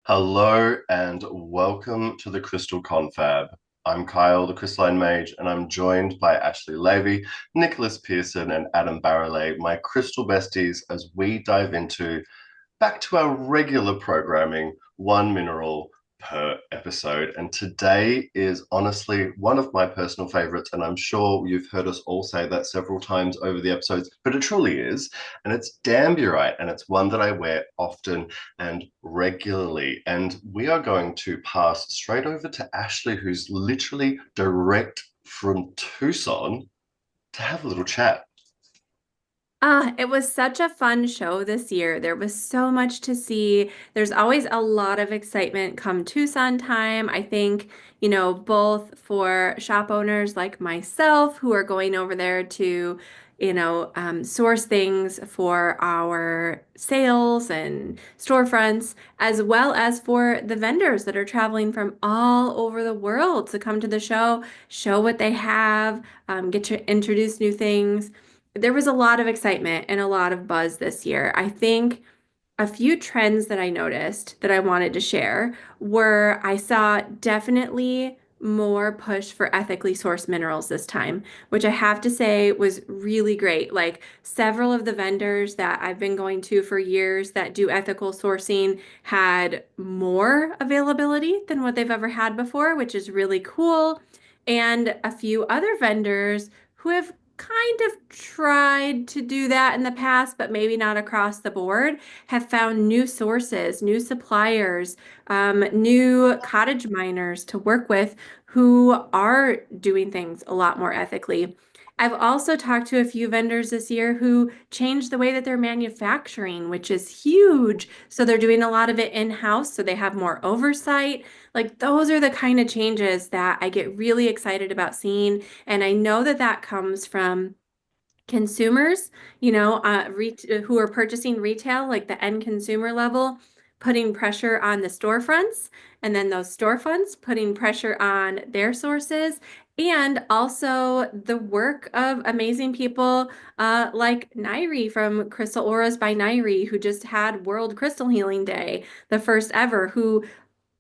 Hello and welcome to the Crystal Confab. I'm Kyle, the Crystalline Mage, and I'm joined by Ashley Levy, Nicholas Pearson, and Adam Barralet, my crystal besties, as we dive into back to our regular programming, one mineral per episode. And today is honestly one of my personal favorites. And I'm sure you've heard us all say that several times over the episodes, but it truly is. And it's Danburite. And it's one that I wear often and regularly. And we are going to pass straight over to Ashley, who's literally direct from Tucson to have a little chat. It was such a fun show this year. There was so much to see. There's always a lot of excitement come Tucson time. I think, both for shop owners like myself who are going over there to, source things for our sales and storefronts, as well as for the vendors that are traveling from all over the world to come to the show, show what they have, get to introduce new things. There was a lot of excitement and a lot of buzz this year. I think a few trends that I noticed that I wanted to share were I saw definitely more push for ethically sourced minerals this time, which I have to say was really great. Like several of the vendors that I've been going to for years that do ethical sourcing had more availability than what they've ever had before, which is really cool. And a few other vendors who have kind of tried to do that in the past, but maybe not across the board have found new sources, new suppliers, new cottage miners to work with who are doing things a lot more ethically. I've also talked to a few vendors this year who changed the way that they're manufacturing, which is huge. So they're doing a lot of it in-house, so they have more oversight. Like those are the kind of changes that I get really excited about seeing. And I know that that comes from consumers, who are purchasing retail, like the end consumer level, putting pressure on the storefronts, and then those storefronts putting pressure on their sources, and also the work of amazing people like Nairi from Crystal Auras by Nairi, who just had World Crystal Healing Day, the first ever, who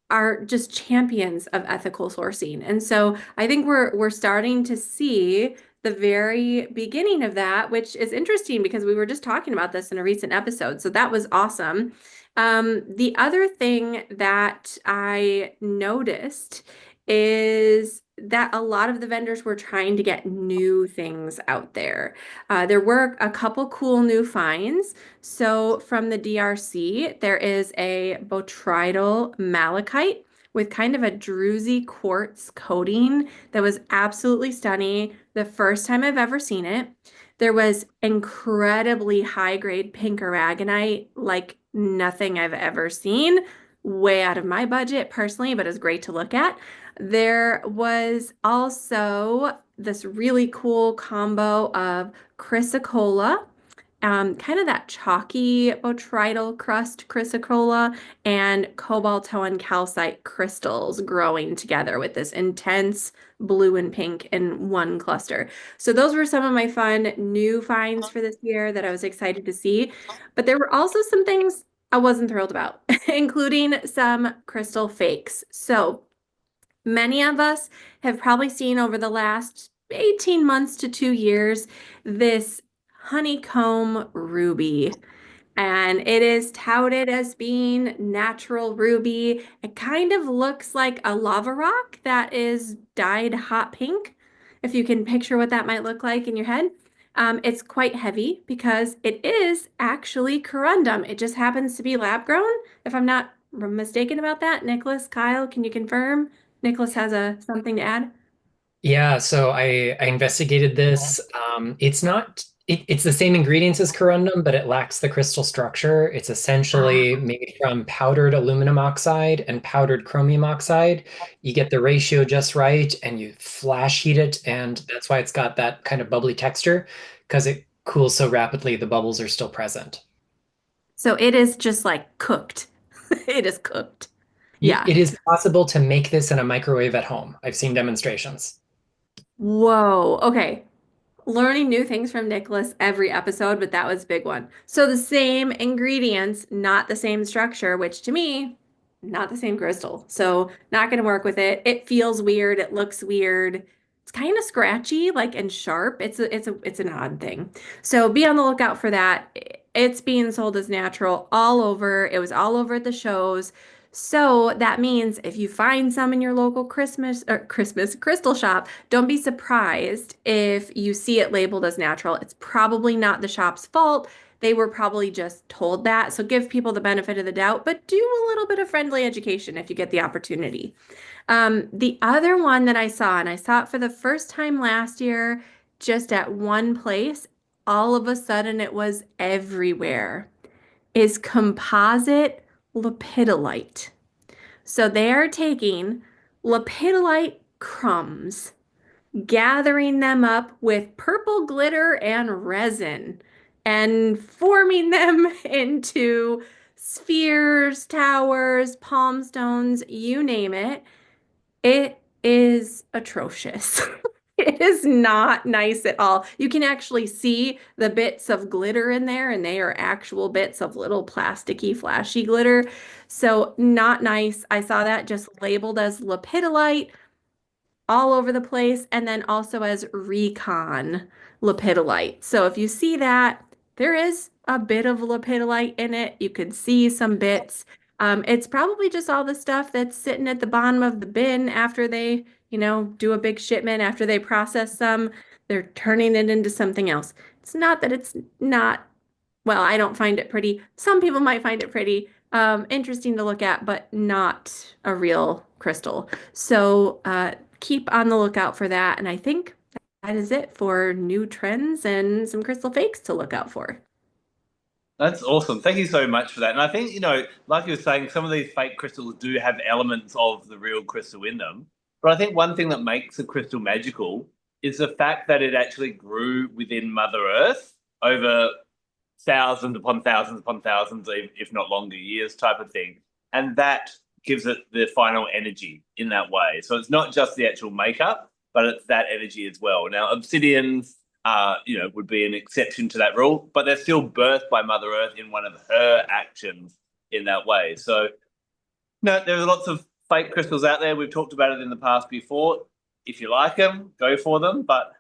are just champions of ethical sourcing. And so I think we're starting to see the very beginning of that, which is interesting because we were just talking about this in a recent episode. So that was awesome. The other thing that I noticed is that a lot of the vendors were trying to get new things out there. There were a couple cool new finds. So from the DRC, there is a botrytis malachite with kind of a druzy quartz coating that was absolutely stunning. The first time I've ever seen it. There was incredibly high grade pink aragonite, like nothing I've ever seen. Way out of my budget personally, but it's great to look at. There was also this really cool combo of chrysocolla, kind of that chalky botrytis crust chrysocolla and cobaltoin calcite crystals growing together with this intense blue and pink in one cluster. So those were some of my fun new finds for this year that I was excited to see. But there were also some things I wasn't thrilled about, including some crystal fakes. So many of us have probably seen over the last 18 months to 2 years this honeycomb ruby. And it is touted as being natural ruby. It kind of looks like a lava rock that is dyed hot pink, if you can picture what that might look like in your head. It's quite heavy because it is actually corundum. It just happens to be lab grown, if I'm not mistaken about that. Nicholas, Kyle, can you confirm? Nicholas has a something to add. Yeah, so I investigated this. It's not it's the same ingredients as corundum, but it lacks the crystal structure. It's essentially made from powdered aluminum oxide and powdered chromium oxide. You get the ratio just right, and you flash heat it, and that's why it's got that kind of bubbly texture, because it cools so rapidly, the bubbles are still present. So it is just like cooked. It is cooked. Yeah. It is possible to make this in a microwave at home. I've seen demonstrations. Whoa. Okay. Learning new things from Nicholas every episode, but that was a big one. So the same ingredients, not the same structure, which to me not the same crystal. So not going to work with it. It feels weird. It looks weird. It's kind of scratchy, like and sharp. It's an odd thing. So be on the lookout for that. It's being sold as natural all over. It was all over at the shows. So that means if you find some in your local Christmas crystal shop, don't be surprised if you see it labeled as natural. It's probably not the shop's fault. They were probably just told that. So give people the benefit of the doubt, but do a little bit of friendly education if you get the opportunity. The other one that I saw, and I saw it for the first time last year, just at one place, all of a sudden it was everywhere, is composite lepidolite. So they are taking lepidolite crumbs, gathering them up with purple glitter and resin and forming them into spheres, towers, palm stones, you name it. It is atrocious. It is not nice at all. You can actually see the bits of glitter in there, and they are actual bits of little plasticky, flashy glitter. So, not nice. I saw that just labeled as lepidolite all over the place, and then also as recon lepidolite. So if you see that, there is a bit of lepidolite in it. You could see some bits. It's probably just all the stuff that's sitting at the bottom of the bin after they, do a big shipment, after they process some, they're turning it into something else. It's not that it's not, well, I don't find it pretty. Some people might find it pretty, interesting to look at, but not a real crystal. So keep on the lookout for that. And I think that is it for new trends and some crystal fakes to look out for. That's awesome. Thank you so much for that. And I think, like you were saying, some of these fake crystals do have elements of the real crystal in them. But I think one thing that makes a crystal magical is the fact that it actually grew within Mother Earth over thousands upon thousands, if not longer years type of thing. And that gives it the final energy in that way. So it's not just the actual makeup, but it's that energy as well. Now, obsidians, would be an exception to that rule, but they're still birthed by Mother Earth in one of her actions in that way. So, no, there's lots of fake crystals out there. We've talked about it in the past before. If you like them, go for them. But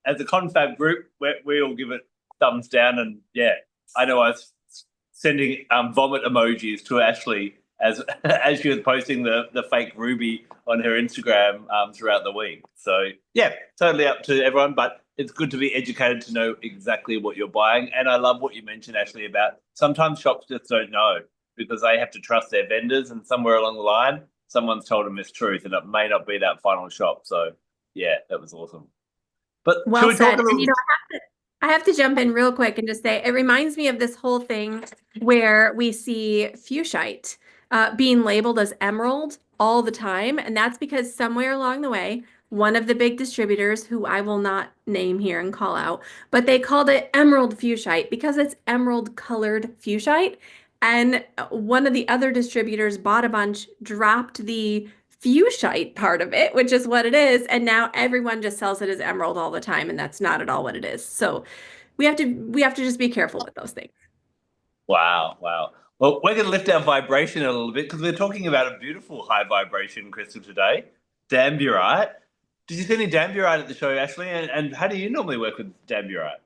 as a confab group, we all give it thumbs down. And yeah, I know I was sending vomit emojis to Ashley as she was posting the fake ruby on her Instagram throughout the week. So yeah, totally up to everyone, but it's good to be educated to know exactly what you're buying. And I love what you mentioned, Ashley, about sometimes shops just don't know because they have to trust their vendors, and somewhere along the line, someone's told them this truth, and it may not be that final shop. So yeah, that was awesome. But should Well we talk said. a little? And I have to jump in real quick and just say it reminds me of this whole thing where we see fuchsite being labeled as emerald all the time. And that's because somewhere along the way, one of the big distributors, who I will not name here and call out, but they called it emerald fuchsite because it's emerald colored fuchsite. And one of the other distributors bought a bunch, dropped the fuchsite part of it, which is what it is, and now everyone just sells it as emerald all the time, and that's not at all what it is. So we have to just be careful with those things. Wow, wow. Well, we're going to lift our vibration a little bit because we're talking about a beautiful high vibration crystal today, Danburite. Did you see any Danburite at the show, Ashley? And how do you normally work with Danburite?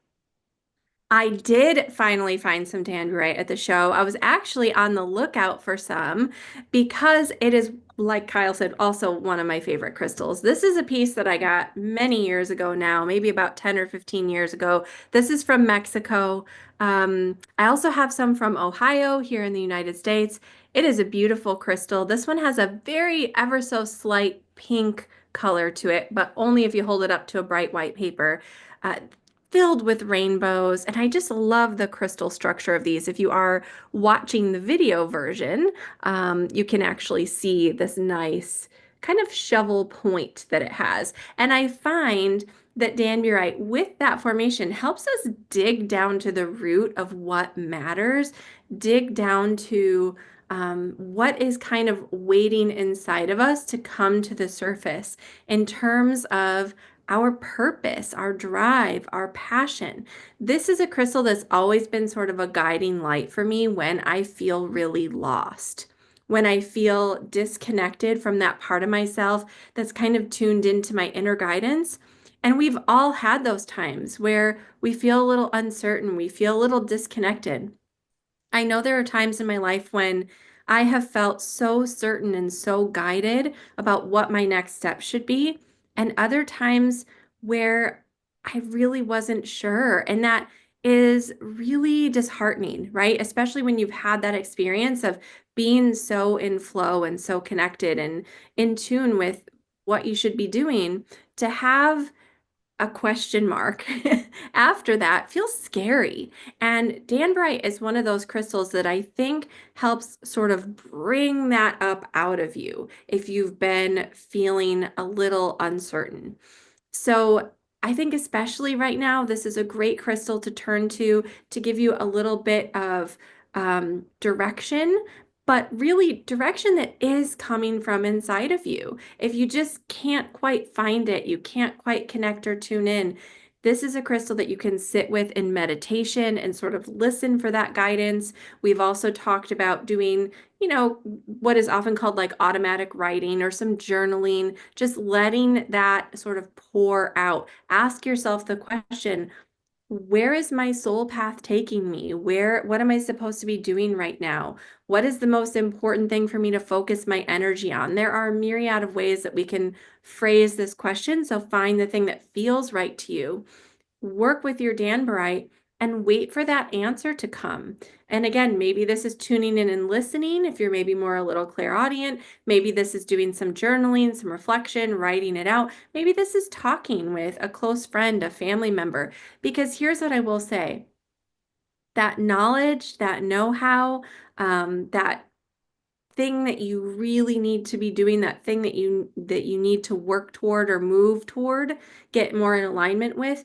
I did finally find some Danburite at the show. I was actually on the lookout for some because it is, like Kyle said, also one of my favorite crystals. This is a piece that I got many years ago now, maybe about 10 or 15 years ago. This is from Mexico. I also have some from Ohio here in the United States. It is a beautiful crystal. This one has a very ever so slight pink color to it, but only if you hold it up to a bright white paper. Uh, Filled with rainbows. And I just love the crystal structure of these. If you are watching the video version, you can actually see this nice kind of shovel point that it has. And I find that Danburite, with that formation, helps us dig down to the root of what matters, dig down to what is kind of waiting inside of us to come to the surface in terms of our purpose, our drive, our passion. This is a crystal that's always been sort of a guiding light for me when I feel really lost. when I feel disconnected from that part of myself that's kind of tuned into my inner guidance. And we've all had those times where we feel a little uncertain, we feel a little disconnected. I know there are times in my life when I have felt so certain and so guided about what my next step should be, and other times where I really wasn't sure. And that is really disheartening, right? Especially when you've had that experience of being so in flow and so connected and in tune with what you should be doing, to have a question mark after that feels scary. And Danburite is one of those crystals that I think helps sort of bring that up out of you if you've been feeling a little uncertain. So I think especially right now, this is a great crystal to turn to give you a little bit of direction, but really direction that is coming from inside of you. If you just can't quite find it, you can't quite connect or tune in, this is a crystal that you can sit with in meditation and sort of listen for that guidance. We've also talked about doing, what is often called like automatic writing or some journaling, just letting that sort of pour out. Ask yourself the question, where is my soul path taking me? What am I supposed to be doing right now? What is the most important thing for me to focus my energy on? There are a myriad of ways that we can phrase this question. So find the thing that feels right to you, work with your Danburite, and wait for that answer to come. And again, maybe this is tuning in and listening if you're maybe more a little clairaudient. Maybe this is doing some journaling, some reflection, writing it out. Maybe this is talking with a close friend, a family member. Because here's what I will say. That knowledge, that know-how, that thing that you really need to be doing, that thing that you need to work toward or move toward, get more in alignment with,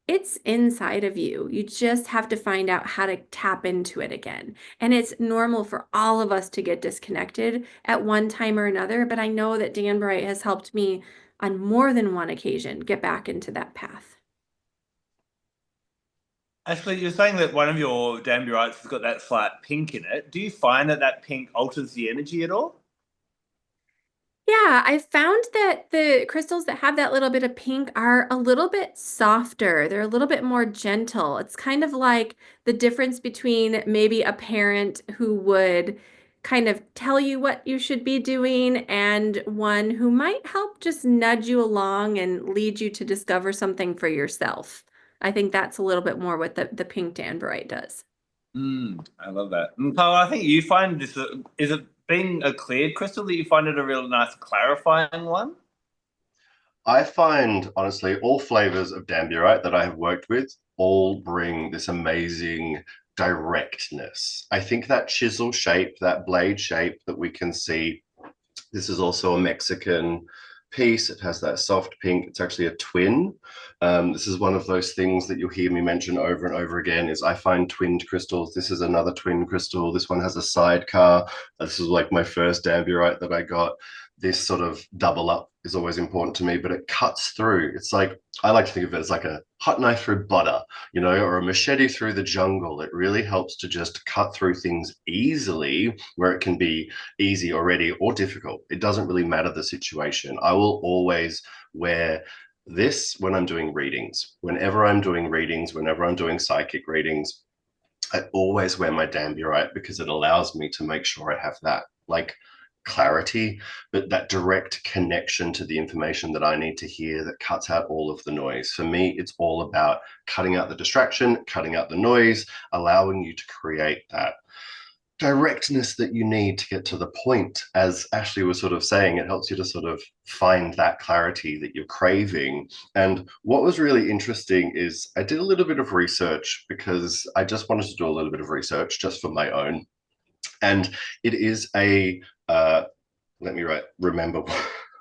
it's inside of you. You just have to find out how to tap into it again. And it's normal for all of us to get disconnected at one time or another, but I know that Danburite has helped me on more than one occasion get back into that path. Actually, you're saying that one of your Danburites has got that slight pink in it. Do you find that that pink alters the energy at all? Yeah, I found that the crystals that have that little bit of pink are a little bit softer. They're a little bit more gentle. It's kind of like the difference between maybe a parent who would kind of tell you what you should be doing and one who might help just nudge you along and lead you to discover something for yourself. I think that's a little bit more what the pink Danburite does. I love that. And Carl, I think you find this, is it being a cleared crystal that you find it a real nice clarifying one? I find, honestly, all flavors of Danburite that I have worked with all bring this amazing directness. I think that chisel shape, that blade shape that we can see, this is also a Mexican piece. It has that soft pink. It's actually a twin. This is one of those things that you'll hear me mention over and over again is I find twinned crystals. This is another twin crystal. This one has a sidecar. This is like my first Danburite that I got. This sort of double up is always important to me, but it cuts through. It's like, I like to think of it as like a hot knife through butter, or a machete through the jungle. It really helps to just cut through things easily where it can be easy already or difficult. It doesn't really matter the situation. I will always wear this when I'm doing readings. Whenever I'm doing readings, whenever I'm doing psychic readings, I always wear my Danburite because it allows me to make sure I have that like clarity, but that direct connection to the information that I need to hear that cuts out all of the noise. For me, it's all about cutting out the distraction, cutting out the noise, allowing you to create that directness that you need to get to the point. As Ashley was sort of saying, it helps you to sort of find that clarity that you're craving. And what was really interesting is I did a little bit of research because I just wanted to do a little bit of research just for my own. And it is a, let me remember.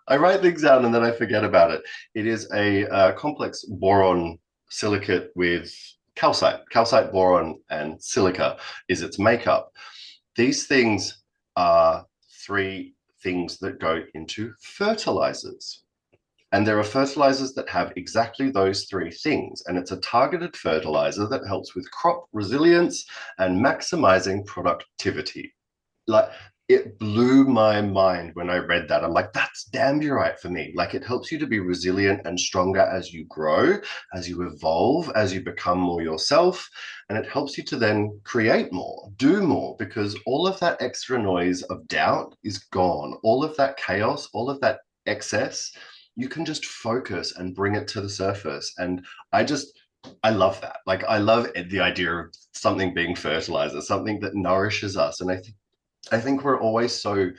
I write things down and then I forget about it. It is a complex boron silicate with calcite. Calcite, boron, and silica is its makeup. These things are three things that go into fertilizers. And there are fertilizers that have exactly those three things. And it's a targeted fertilizer that helps with crop resilience and maximizing productivity. Like, it blew my mind when I read that. I'm like, that's Danburite for me. Like, it helps you to be resilient and stronger as you grow, as you evolve, as you become more yourself. And it helps you to then create more, do more, because all of that extra noise of doubt is gone. All of that chaos, all of that excess, you can just focus and bring it to the surface. And I love that. Like, I love the idea of something being fertilizer, something that nourishes us. And I think we're always so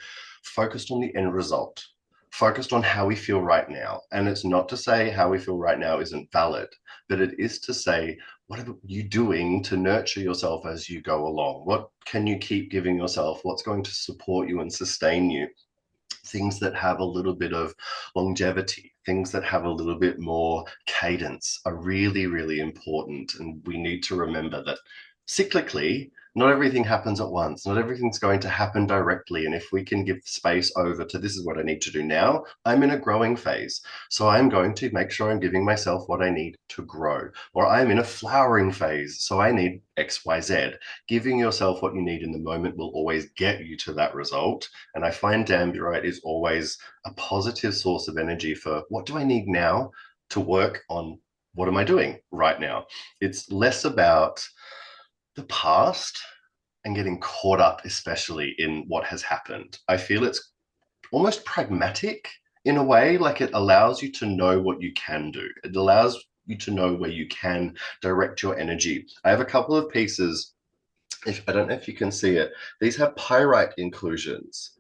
focused on the end result, focused on how we feel right now. And it's not to say how we feel right now isn't valid, but it is to say, what are you doing to nurture yourself as you go along? What can you keep giving yourself? What's going to support you and sustain you? Things that have a little bit of longevity, things that have a little bit more cadence are really, really important. And we need to remember that cyclically, not everything happens at once. Not everything's going to happen directly. And if we can give space over to this is what I need to do now, I'm in a growing phase. So I'm going to make sure I'm giving myself what I need to grow. Or I'm in a flowering phase. So I need X, Y, Z. Giving yourself what you need in the moment will always get you to that result. And I find Danburite is always a positive source of energy for what do I need now to work on what am I doing right now? It's less about the past and getting caught up, especially in what has happened. I feel it's almost pragmatic in a way, like it allows you to know what you can do. It allows you to know where you can direct your energy. I have a couple of pieces, if I don't know if you can see it, these have pyrite inclusions,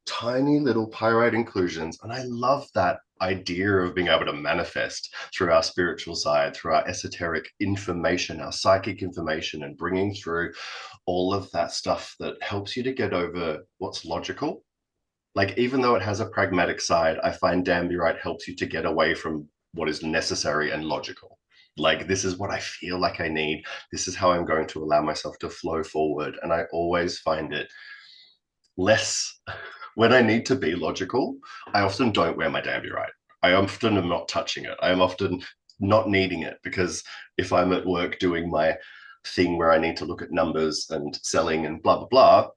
tiny little pyrite inclusions. And I love that idea of being able to manifest through our spiritual side, through our esoteric information, our psychic information, and bringing through all of that stuff that helps you to get over what's logical. Like, even though it has a pragmatic side, I find Danburite helps you to get away from what is necessary and logical. Like, this is what I feel like I need. This is how I'm going to allow myself to flow forward. And I always find it less when I need to be logical. I often don't wear my Danburite. I often am not touching it. I am often not needing it, because if I'm at work doing my thing where I need to look at numbers and selling and blah, blah, blah,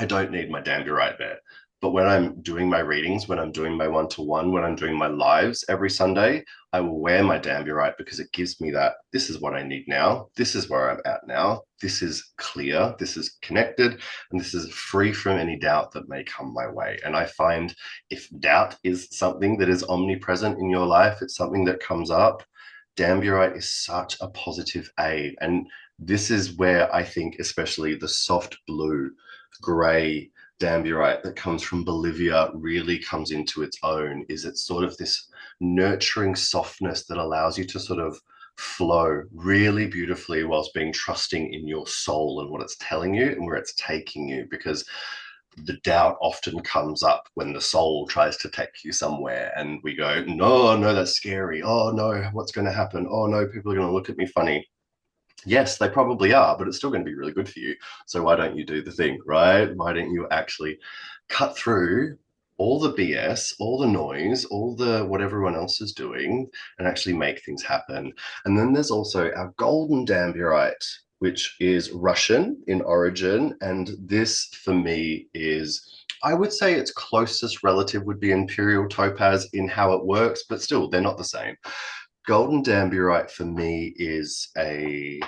I don't need my Danburite there. But when I'm doing my readings, when I'm doing my one-to-one, when I'm doing my lives every Sunday, I will wear my Danburite because it gives me that, this is what I need now. This is where I'm at now. This is clear. This is connected. And this is free from any doubt that may come my way. And I find if doubt is something that is omnipresent in your life, it's something that comes up, Danburite is such a positive aid. And this is where I think especially the soft blue, gray Danburite that comes from Bolivia really comes into its own. Is it's sort of this nurturing softness that allows you to sort of flow really beautifully whilst being trusting in your soul and what it's telling you and where it's taking you, because the doubt often comes up when the soul tries to take you somewhere and we go, no, that's scary. Oh no, what's going to happen? Oh no, people are going to look at me funny. Yes, they probably are, but it's still going to be really good for you. So why don't you do the thing, right? Why don't you actually cut through all the BS, all the noise, all the what everyone else is doing, and actually make things happen? And then there's also our golden Danburite, which is Russian in origin. And this for me is, I would say its closest relative would be Imperial Topaz in how it works, but still they're not the same. Golden Danburite for me is a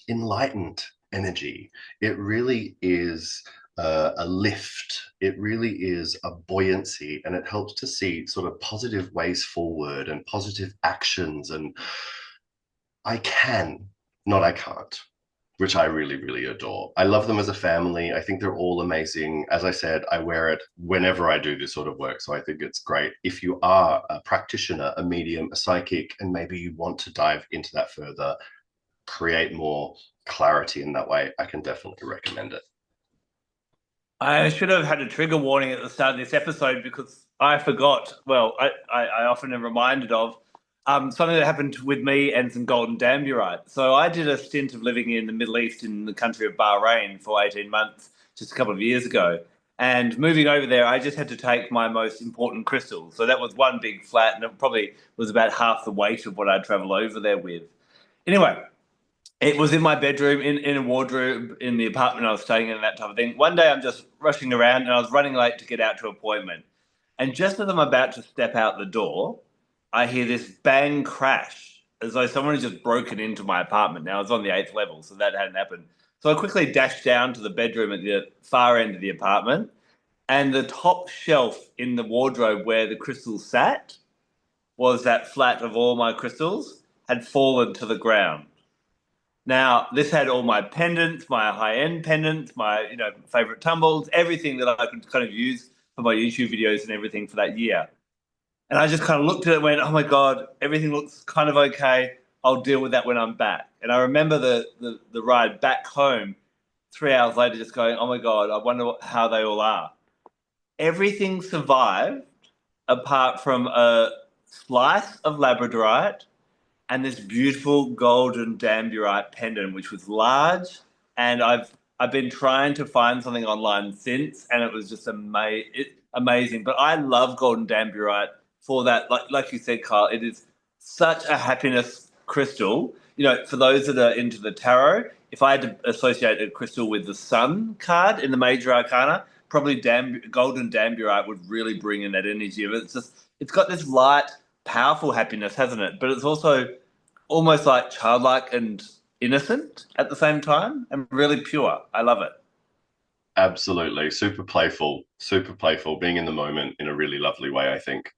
enlightened energy. It really is a lift. It really is a buoyancy, and it helps to see sort of positive ways forward and positive actions. And I can, not I can't, which I really, really adore. I love them as a family. I think they're all amazing. As I said, I wear it whenever I do this sort of work. So I think it's great. If you are a practitioner, a medium, a psychic, and maybe you want to dive into that further, create more clarity in that way, I can definitely recommend it. I should have had a trigger warning at the start of this episode because I forgot. Well, I often am reminded of something that happened with me and some golden Danburite. So I did a stint of living in the Middle East in the country of Bahrain for 18 months just a couple of years ago. And moving over there, I just had to take my most important crystal. So that was one big flat, and it probably was about half the weight of what I'd travel over there with. Anyway, It was in my bedroom, in a wardrobe, in the apartment I was staying in, that type of thing. One day I'm just rushing around and I was running late to get out to an appointment. And just as I'm about to step out the door, I hear this bang crash, as though someone had just broken into my apartment. Now, I was on the eighth level, so that hadn't happened. So I quickly dashed down to the bedroom at the far end of the apartment, and the top shelf in the wardrobe where the crystals sat was that flat of all my crystals had fallen to the ground. Now, this had all my pendants, my high-end pendants, my favorite tumbles, everything that I could kind of use for my YouTube videos and everything for that year. And I just kind of looked at it and went, oh my God, everything looks kind of okay. I'll deal with that when I'm back. And I remember the ride back home 3 hours later just going, oh my God, I wonder how they all are. Everything survived apart from a slice of labradorite and this beautiful golden Danburite pendant, which was large. And I've been trying to find something online since, and it was just amazing. But I love golden Danburite for that. Like you said, Kyle, it is such a happiness crystal. For those that are into the tarot, if I had to associate a crystal with the Sun card in the Major Arcana, probably golden Danburite would really bring in that energy of it. It's got this light, powerful happiness, hasn't it? But it's also almost like childlike and innocent at the same time, and really pure. I love it. Absolutely. Super playful, being in the moment in a really lovely way, I think.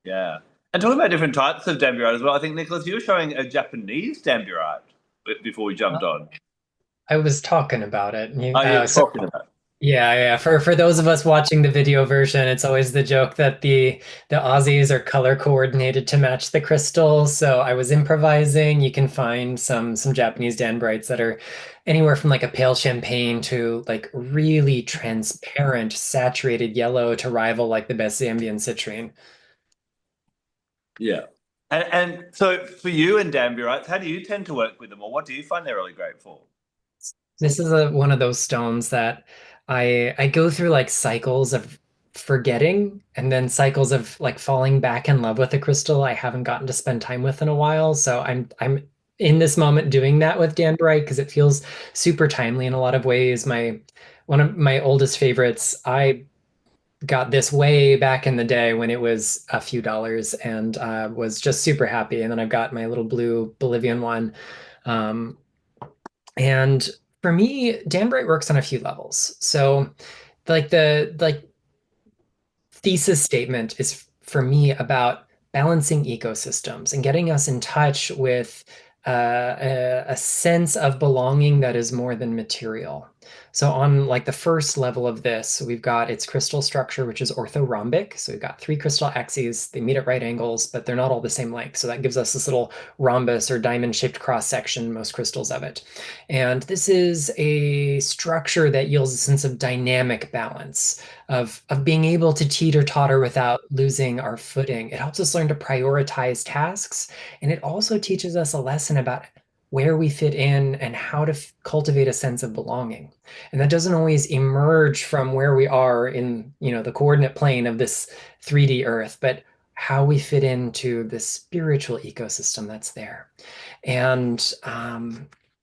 Yeah. And talking about different types of Danburite as well, I think, Nicholas, you were showing a Japanese Danburite before we jumped on. I was talking about it. Oh, you're talking about. Yeah. For those of us watching the video version, it's always the joke that the Aussies are color coordinated to match the crystals. So I was improvising. You can find some Japanese Danbrites that are anywhere from like a pale champagne to like really transparent, saturated yellow to rival like the best Zambian citrine. Yeah. And so for you and Danburites, how do you tend to work with them, or what do you find they're really great for? This is one of those stones that I go through like cycles of forgetting and then cycles of like falling back in love with a crystal I haven't gotten to spend time with in a while. So I'm in this moment doing that with Danburite because it feels super timely in a lot of ways. One of my oldest favorites, I got this way back in the day when it was a few dollars and was just super happy. And then I've got my little blue Bolivian one. Um, and for me, Danbright works on a few levels. So the thesis statement is for me about balancing ecosystems and getting us in touch with a sense of belonging that is more than material. So on like the first level of this, we've got its crystal structure, which is orthorhombic. So we've got three crystal axes. They meet at right angles, but they're not all the same length. So that gives us this little rhombus or diamond-shaped cross section, most crystals of it. And this is a structure that yields a sense of dynamic balance, of being able to teeter-totter without losing our footing. It helps us learn to prioritize tasks, and it also teaches us a lesson about where we fit in and how to cultivate a sense of belonging. And that doesn't always emerge from where we are in, the coordinate plane of this 3D Earth, but how we fit into the spiritual ecosystem that's there. And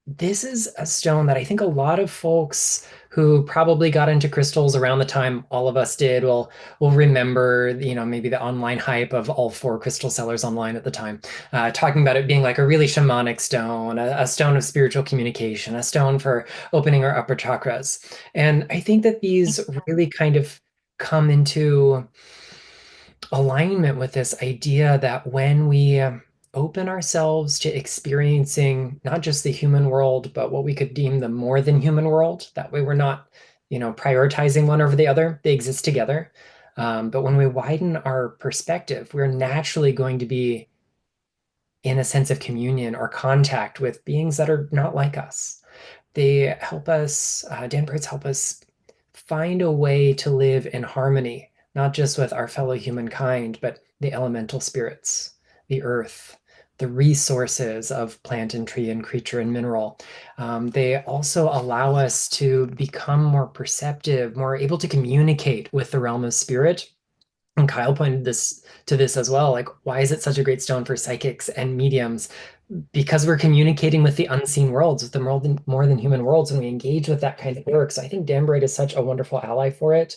this is a stone that I think a lot of folks who probably got into crystals around the time all of us did will remember, maybe the online hype of all four crystal sellers online at the time, talking about it being like a really shamanic stone, a stone of spiritual communication, a stone for opening our upper chakras. And I think that these really kind of come into alignment with this idea that when we open ourselves to experiencing not just the human world, but what we could deem the more than human world, that way we're not, prioritizing one over the other, they exist together. But when we widen our perspective, we're naturally going to be in a sense of communion or contact with beings that are not like us. They help us, Danbrites help us find a way to live in harmony, not just with our fellow humankind, but the elemental spirits, the earth, the resources of plant and tree and creature and mineral. They also allow us to become more perceptive, more able to communicate with the realm of spirit And Kyle pointed this as well. Like, why is it such a great stone for psychics and mediums? Because we're communicating with the unseen worlds, with the more than human worlds, and we engage with that kind of work. So I think Danburite is such a wonderful ally for it.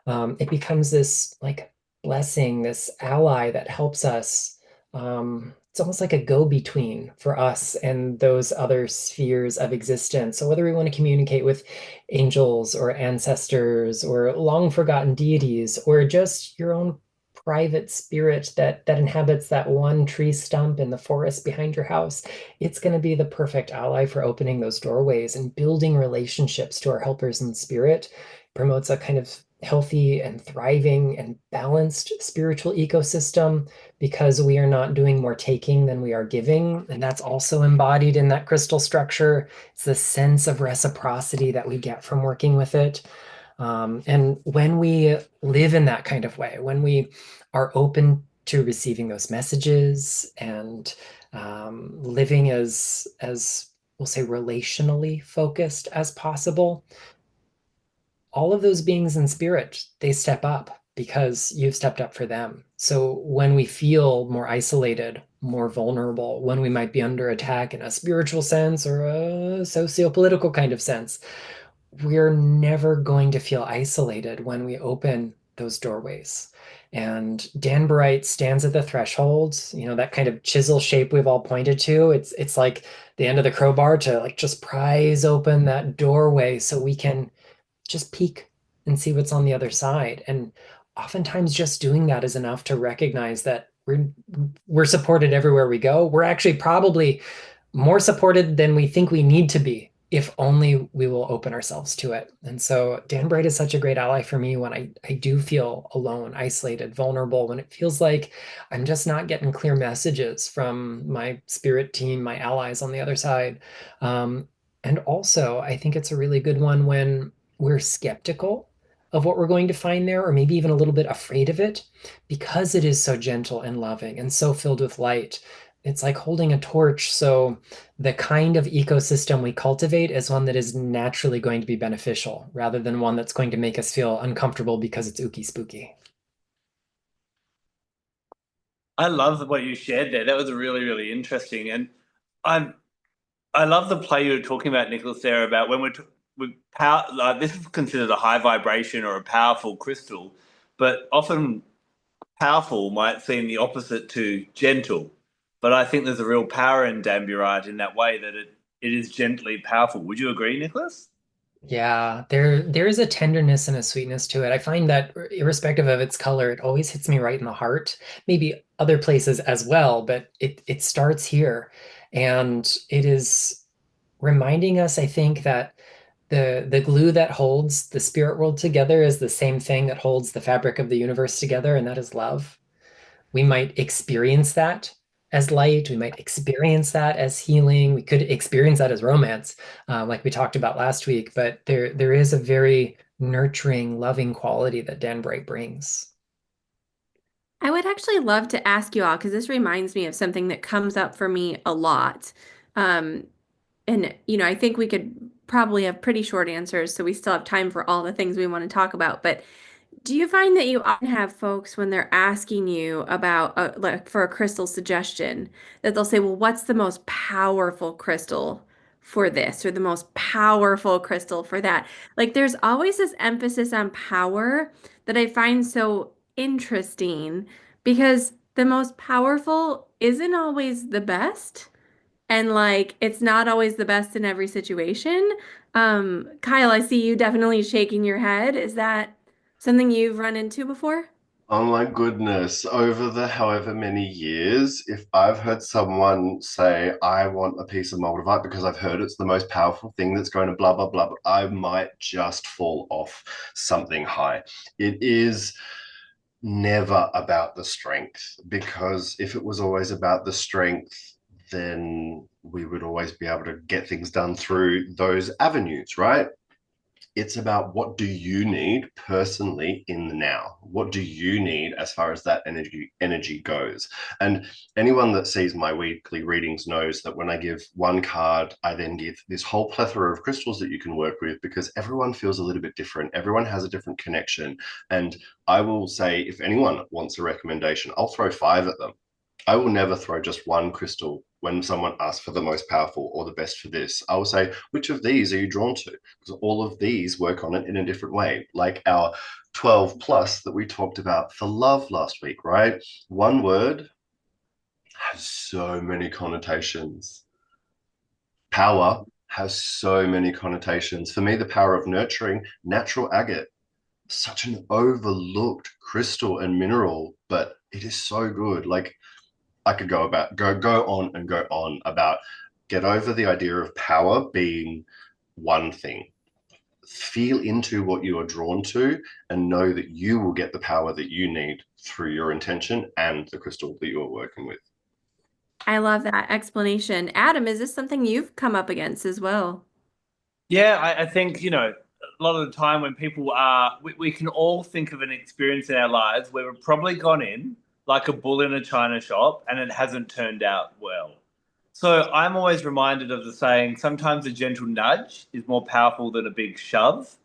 It becomes this like blessing, this ally that helps us. It's almost like a go-between for us and those other spheres of existence. So whether we want to communicate with angels or ancestors or long forgotten deities or just your own private spirit that inhabits that one tree stump in the forest behind your house, it's going to be the perfect ally for opening those doorways and building relationships to our helpers in spirit. Promotes a kind of healthy and thriving and balanced spiritual ecosystem because we are not doing more taking than we are giving. And that's also embodied in that crystal structure. It's the sense of reciprocity that we get from working with it. And when we live in that kind of way, when we are open to receiving those messages and living as we'll say relationally focused as possible, all of those beings in spirit, they step up because you've stepped up for them. So when we feel more isolated, more vulnerable, when we might be under attack in a spiritual sense or a socio-political kind of sense, we're never going to feel isolated when we open those doorways. And Danburite stands at the threshold, that kind of chisel shape we've all pointed to. It's like the end of the crowbar to like just prise open that doorway so we can just peek and see what's on the other side. And oftentimes just doing that is enough to recognize that we're supported everywhere we go. We're actually probably more supported than we think we need to be if only we will open ourselves to it. And so Danburite is such a great ally for me when I do feel alone, isolated, vulnerable, when it feels like I'm just not getting clear messages from my spirit team, my allies on the other side. And also, I think it's a really good one when we're skeptical of what we're going to find there, or maybe even a little bit afraid of it, because it is so gentle and loving and so filled with light. It's like holding a torch. So the kind of ecosystem we cultivate is one that is naturally going to be beneficial rather than one that's going to make us feel uncomfortable because it's ooky spooky. I love what you shared there. That was really, really interesting. And I I love the play you were talking about, Nicholas, there about when with power. Like, this is considered a high vibration or a powerful crystal, but often powerful might seem the opposite to gentle. But I think there's a real power in Danburite in that way that it is gently powerful. Would you agree, Nicholas? Yeah, there is a tenderness and a sweetness to it. I find that irrespective of its color, it always hits me right in the heart. Maybe other places as well, but it starts here. And it is reminding us, I think, that the glue that holds the spirit world together is the same thing that holds the fabric of the universe together, and that is love. We might experience that as light. We might experience that as healing. We could experience that as romance, like we talked about last week. But there is a very nurturing, loving quality that Danbright brings. I would actually love to ask you all because this reminds me of something that comes up for me a lot. Um, and I think we could probably have pretty short answers, so we still have time for all the things we want to talk about. But do you find that you often have folks when they're asking you about like for a crystal suggestion that they'll say, "Well, what's the most powerful crystal for this or the most powerful crystal for that?" Like there's always this emphasis on power that I find so interesting because the most powerful isn't always the best. And like it's not always the best in every situation. Kyle, I see you definitely shaking your head. Is that something you've run into before? Oh my goodness, over the however many years, if I've heard someone say, I want a piece of moldavite because I've heard it's the most powerful thing that's going to blah, blah, blah, I might just fall off something high. It is never about the strength, because if it was always about the strength, then we would always be able to get things done through those avenues, right? it's about what do you need personally in the now? What do you need as far as that energy goes? And anyone that sees my weekly readings knows that when I give one card, I then give this whole plethora of crystals that you can work with, because everyone feels a little bit different. Everyone has a different connection. And I will say, if anyone wants a recommendation, I'll throw 5 at them. I will never throw just one crystal when someone asks for the most powerful or the best for this. I will say, which of these are you drawn to? Because all of these work on it in a different way. Like our 12 plus that we talked about for love last week, right? One word has so many connotations. Power has so many connotations. For me, the power of nurturing, natural agate, such an overlooked crystal and mineral, but it is so good. Like, I could go on and go on about, get over the idea of power being one thing. Feel into what you are drawn to and know that you will get the power that you need through your intention and the crystal that you are working with. I love that explanation. Adam, is this something you've come up against as well? Yeah, I think, a lot of the time when people are, we can all think of an experience in our lives where we've probably gone in like a bull in a china shop and it hasn't turned out well. So I'm always reminded of the saying, sometimes a gentle nudge is more powerful than a big shove.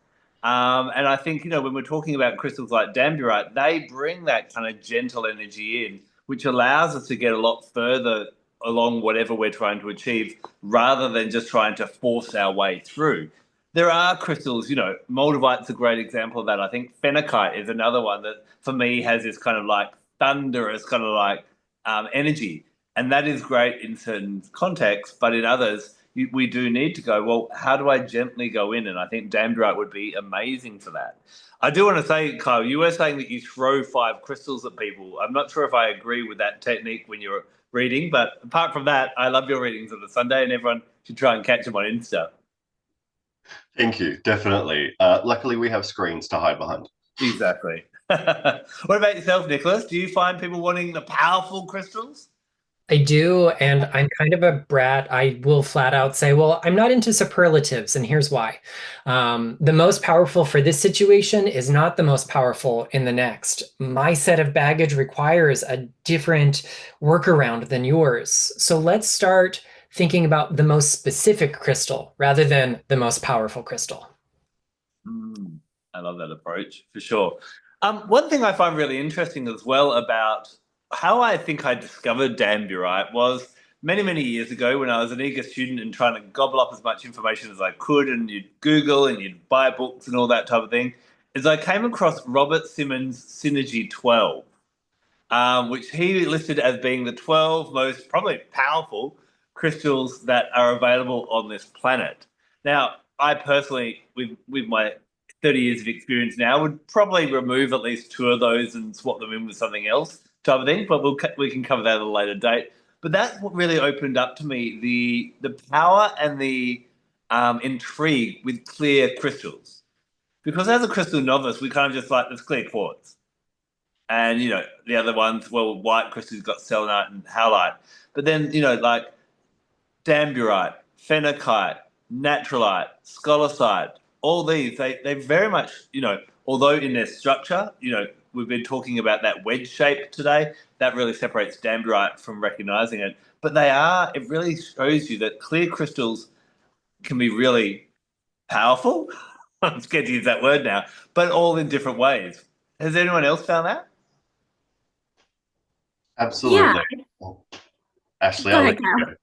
And I think, when we're talking about crystals like Danburite, they bring that kind of gentle energy in, which allows us to get a lot further along whatever we're trying to achieve rather than just trying to force our way through. There are crystals, Moldavite's a great example of that. I think phenakite is another one that for me has this kind of like thunderous kind of like energy. And that is great in certain contexts, but in others, we do need to go, well, how do I gently go in? And I think Danburite would be amazing for that. I do want to say, Kyle, you were saying that you throw 5 crystals at people. I'm not sure if I agree with that technique when you're reading, but apart from that, I love your readings on the Sunday, and everyone should try and catch them on Insta. Thank you. Definitely. Luckily, we have screens to hide behind. Exactly. What about yourself, Nicholas? Do you find people wanting the powerful crystals? I do, and I'm kind of a brat. I will flat out say, well, I'm not into superlatives, and here's why. The most powerful for this situation is not the most powerful in the next. My set of baggage requires a different workaround than yours. So let's start thinking about the most specific crystal rather than the most powerful crystal. I love that approach for sure. One thing I find really interesting as well about how I think I discovered Danburite was many, many years ago when I was an eager student and trying to gobble up as much information as I could, and you'd Google and you'd buy books and all that type of thing, is I came across Robert Simmons' Synergy 12, which he listed as being the 12 most probably powerful crystals that are available on this planet. Now, I personally, with my 30 years of experience now, would probably remove at least 2 of those and swap them in with something else type of thing, but we can cover that at a later date. But that's what really opened up to me the power and the intrigue with clear crystals. Because as a crystal novice, we kind of just like, there's clear quartz. And, the other ones, well, white crystals got selenite and halite. But then, like Danburite, phenakite, naturalite, scholasite, all these, they very much, although in their structure, we've been talking about that wedge shape today, that really separates Danburite from recognizing it. But it really shows you that clear crystals can be really powerful. I'm scared to use that word now, but all in different ways. Has anyone else found that? Yeah, Absolutely. Ashley, go I'll ahead, let you Kyle. go.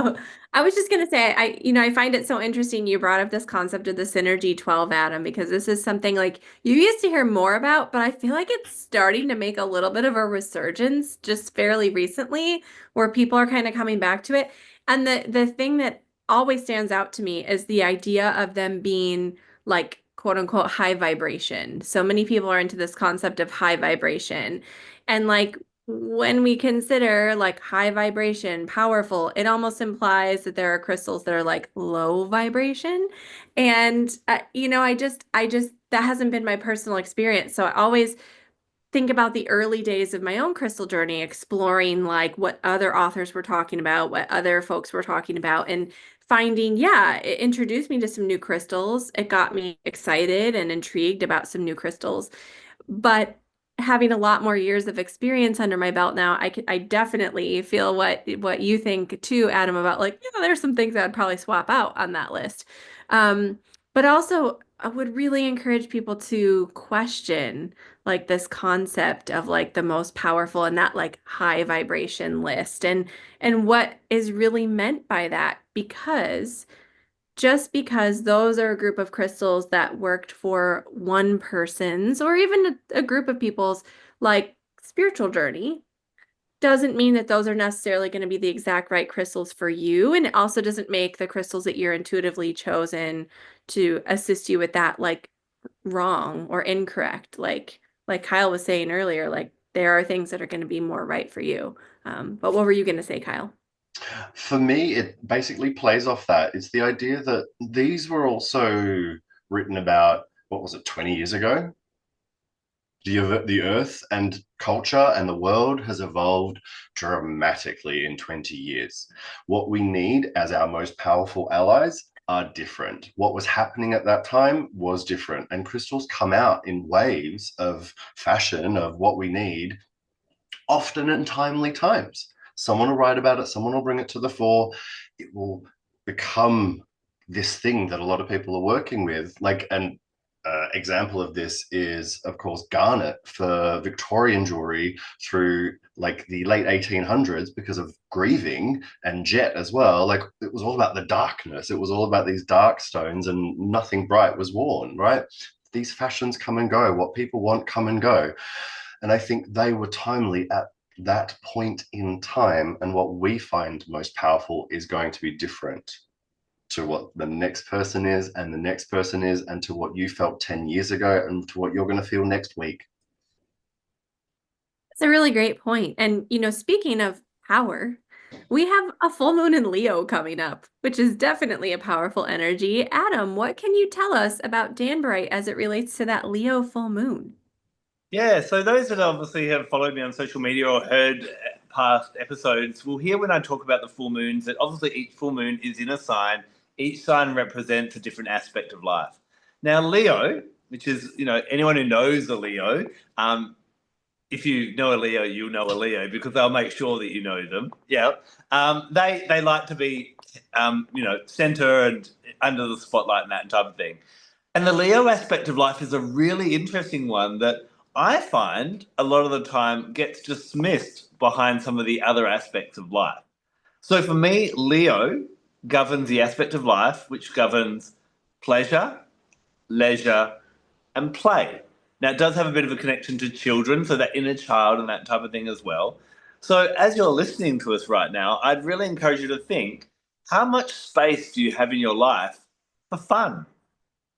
Oh, I was just gonna say, I find it so interesting you brought up this concept of the Synergy 12 atom, because this is something like you used to hear more about, but I feel like it's starting to make a little bit of a resurgence just fairly recently, where people are kind of coming back to it. And the thing that always stands out to me is the idea of them being like quote unquote high vibration. So many people are into this concept of high vibration. And like when we consider like high vibration, powerful, it almost implies that there are crystals that are like low vibration. And I just that hasn't been my personal experience. So I always think about the early days of my own crystal journey, exploring like what other authors were talking about, what other folks were talking about, and finding, yeah, it introduced me to some new crystals. It got me excited and intrigued about some new crystals. But having a lot more years of experience under my belt now, I definitely feel what you think too, Adam, about like, yeah, there's some things I'd probably swap out on that list. But also I would really encourage people to question like this concept of like the most powerful and that like high vibration list and what is really meant by that, because just because those are a group of crystals that worked for one person's or even a group of people's like spiritual journey doesn't mean that those are necessarily going to be the exact right crystals for you. And it also doesn't make the crystals that you're intuitively chosen to assist you with that like wrong or incorrect. Like Kyle was saying earlier, like there are things that are going to be more right for you. But what were you going to say, Kyle? For me, it basically plays off that. It's the idea that these were also written about, what was it, 20 years ago? The earth and culture and the world has evolved dramatically in 20 years. What we need as our most powerful allies are different. What was happening at that time was different. And crystals come out in waves of fashion of what we need, often in timely times. Someone will write about it, someone will bring it to the fore. It will become this thing that a lot of people are working with. Like an example of this is, of course, garnet for Victorian jewelry through like the late 1800s because of grieving, and jet as well. Like it was all about the darkness. It was all about these dark stones and nothing bright was worn, right? These fashions come and go. What people want come and go. And I think they were timely at that point in time. And what we find most powerful is going to be different to what the next person is and the next person is, and to what you felt 10 years ago and to what you're going to feel next week. It's a really great point. And, speaking of power, we have a full moon in Leo coming up, which is definitely a powerful energy. Adam, what can you tell us about Danburite as it relates to that Leo full moon? Yeah, so those that obviously have followed me on social media or heard past episodes will hear when I talk about the full moons that obviously each full moon is in a sign. Each sign represents a different aspect of life. Now, Leo, which is, anyone who knows a Leo, if you know a Leo, you'll know a Leo because they'll make sure that you know them. Yeah. They like to be, center and under the spotlight and that type of thing. And the Leo aspect of life is a really interesting one that I find a lot of the time gets dismissed behind some of the other aspects of life. So for me, Leo governs the aspect of life which governs pleasure, leisure, and play. Now, it does have a bit of a connection to children, so that inner child and that type of thing as well. So as you're listening to us right now, I'd really encourage you to think, how much space do you have in your life for fun,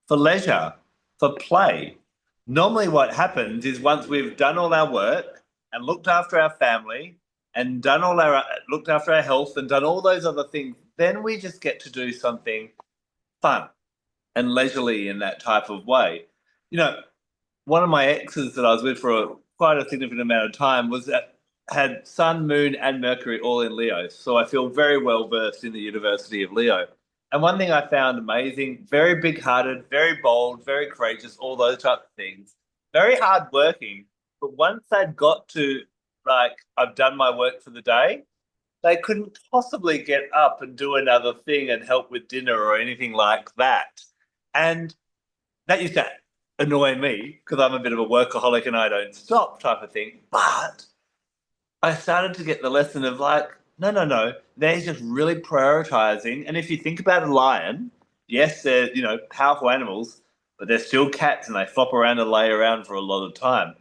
for leisure, for play? Normally what happens is once we've done all our work and looked after our family and looked after our health and done all those other things, then we just get to do something fun and leisurely in that type of way. One of my exes that I was with for quite a significant amount of time had Sun, Moon, and Mercury all in Leo. So I feel very well versed in the University of Leo. And one thing I found amazing, very big-hearted, very bold, very courageous, all those types of things, very hard-working. But once they'd got to, like, I've done my work for the day, they couldn't possibly get up and do another thing and help with dinner or anything like that. And that used to annoy me because I'm a bit of a workaholic and I don't stop type of thing. But I started to get the lesson of like, no, they're just really prioritizing. And if you think about a lion, yes, they're, powerful animals, but they're still cats and they flop around and lay around for a lot of time.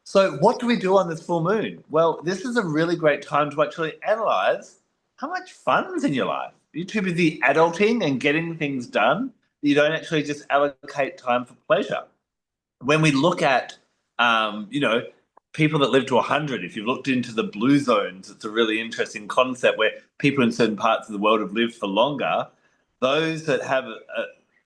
So what do we do on this full moon? Well, this is a really great time to actually analyze how much fun's in your life. You're too busy adulting and getting things done that you don't actually just allocate time for pleasure. When we look at, people that live to 100, if you've looked into the blue zones, it's a really interesting concept where people in certain parts of the world have lived for longer. Those that have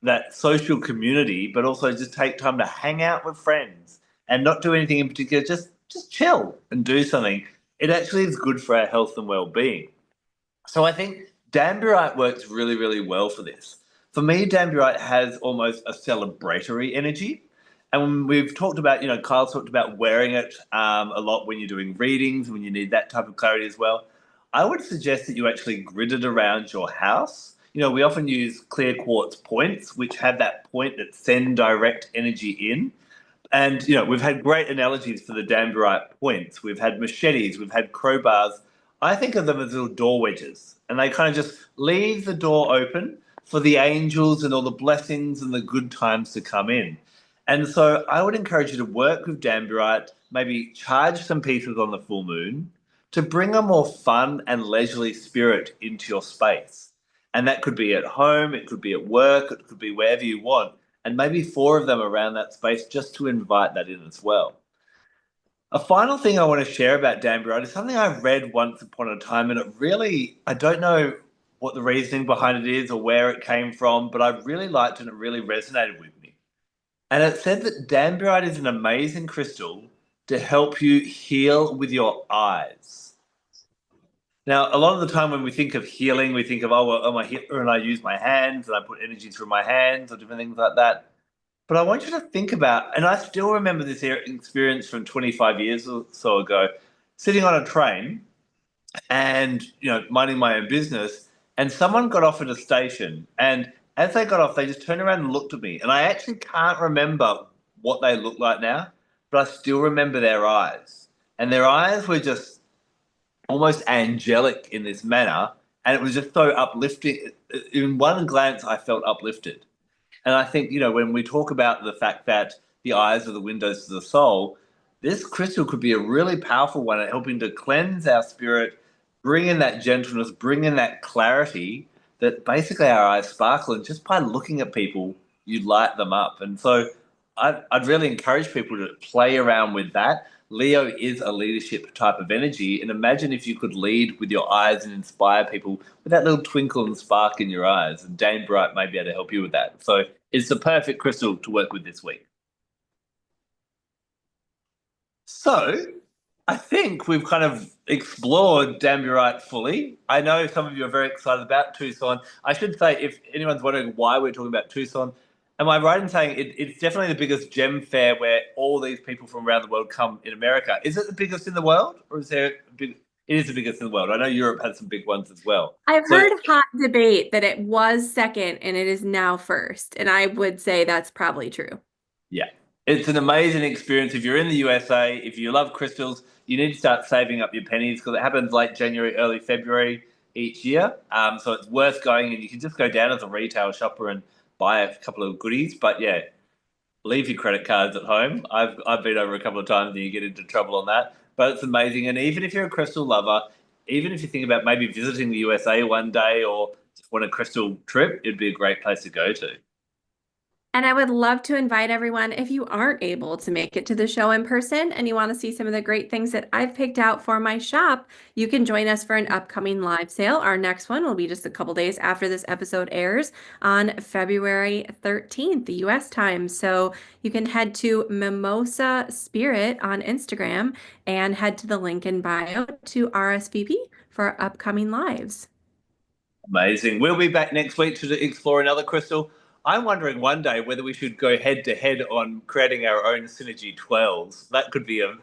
that social community, but also just take time to hang out with friends, and not do anything in particular, just chill and do something, it actually is good for our health and well-being. So I think Danburite works really, really well for this. For me, Danburite has almost a celebratory energy. And when we've talked about, Kyle's talked about wearing it a lot when you're doing readings, when you need that type of clarity as well. I would suggest that you actually grid it around your house. We often use clear quartz points, which have that point that send direct energy in. And, we've had great analogies for the Danburite points. We've had machetes, we've had crowbars. I think of them as little door wedges, and they kind of just leave the door open for the angels and all the blessings and the good times to come in. And so I would encourage you to work with Danburite, maybe charge some pieces on the full moon to bring a more fun and leisurely spirit into your space. And that could be at home, it could be at work, it could be wherever you want, and maybe 4 of them around that space just to invite that in as well. A final thing I want to share about Danburite is something I read once upon a time, and I don't know what the reasoning behind it is or where it came from, but I really liked it and it really resonated with me. And it said that Danburite is an amazing crystal to help you heal with your eyes. Now, a lot of the time when we think of healing, we think of, I'm a healer and I use my hands and I put energy through my hands or different things like that. But I want you to think about, and I still remember this experience from 25 years or so ago, sitting on a train and, minding my own business, and someone got off at a station, and as they got off, they just turned around and looked at me, and I actually can't remember what they looked like now, but I still remember their eyes, and their eyes were just almost angelic in this manner, and it was just so uplifting. In one glance, I felt uplifted. And I think, when we talk about the fact that the eyes are the windows to the soul, this crystal could be a really powerful one at helping to cleanse our spirit, bring in that gentleness, bring in that clarity that basically our eyes sparkle. And just by looking at people, you light them up. And so I'd really encourage people to play around with that. Leo is a leadership type of energy. And imagine if you could lead with your eyes and inspire people with that little twinkle and spark in your eyes. And Danburite may be able to help you with that. So it's the perfect crystal to work with this week. So I think we've kind of explored Danburite fully. I know some of you are very excited about Tucson. I should say, if anyone's wondering why we're talking about Tucson, am I right in saying it's definitely the biggest gem fair where all these people from around the world come in America? Is it the biggest in the world, or is there a big? It is the biggest in the world. I know Europe has some big ones as well. I've heard hot debate that it was second and it is now first, and I would say that's probably true. Yeah, it's an amazing experience. If you're in the USA, if you love crystals, you need to start saving up your pennies because it happens late January, early February each year. So it's worth going, and you can just go down as a retail shopper and buy a couple of goodies. But yeah, leave your credit cards at home. I've been over a couple of times and you get into trouble on that. But it's amazing. And even if you're a crystal lover, even if you think about maybe visiting the USA one day or just want a crystal trip, it'd be a great place to go to. And I would love to invite everyone, if you aren't able to make it to the show in person and you want to see some of the great things that I've picked out for my shop, you can join us for an upcoming live sale. Our next one will be just a couple days after this episode airs on February 13th, the US time. So you can head to Mimosa Spirit on Instagram and head to the link in bio to RSVP for our upcoming lives. Amazing. We'll be back next week to explore another crystal. I'm wondering one day whether we should go head to head on creating our own Synergy 12s. That could be a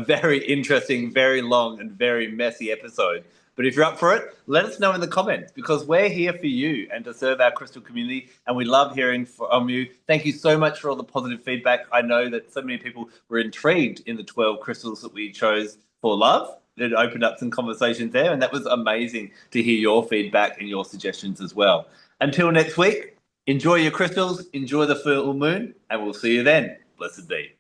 very interesting, very long and very messy episode. But if you're up for it, let us know in the comments because we're here for you and to serve our crystal community. And we love hearing from you. Thank you so much for all the positive feedback. I know that so many people were intrigued in the 12 crystals that we chose for love. It opened up some conversations there. And that was amazing to hear your feedback and your suggestions as well. Until next week. Enjoy your crystals, enjoy the full moon, and we'll see you then. Blessed be.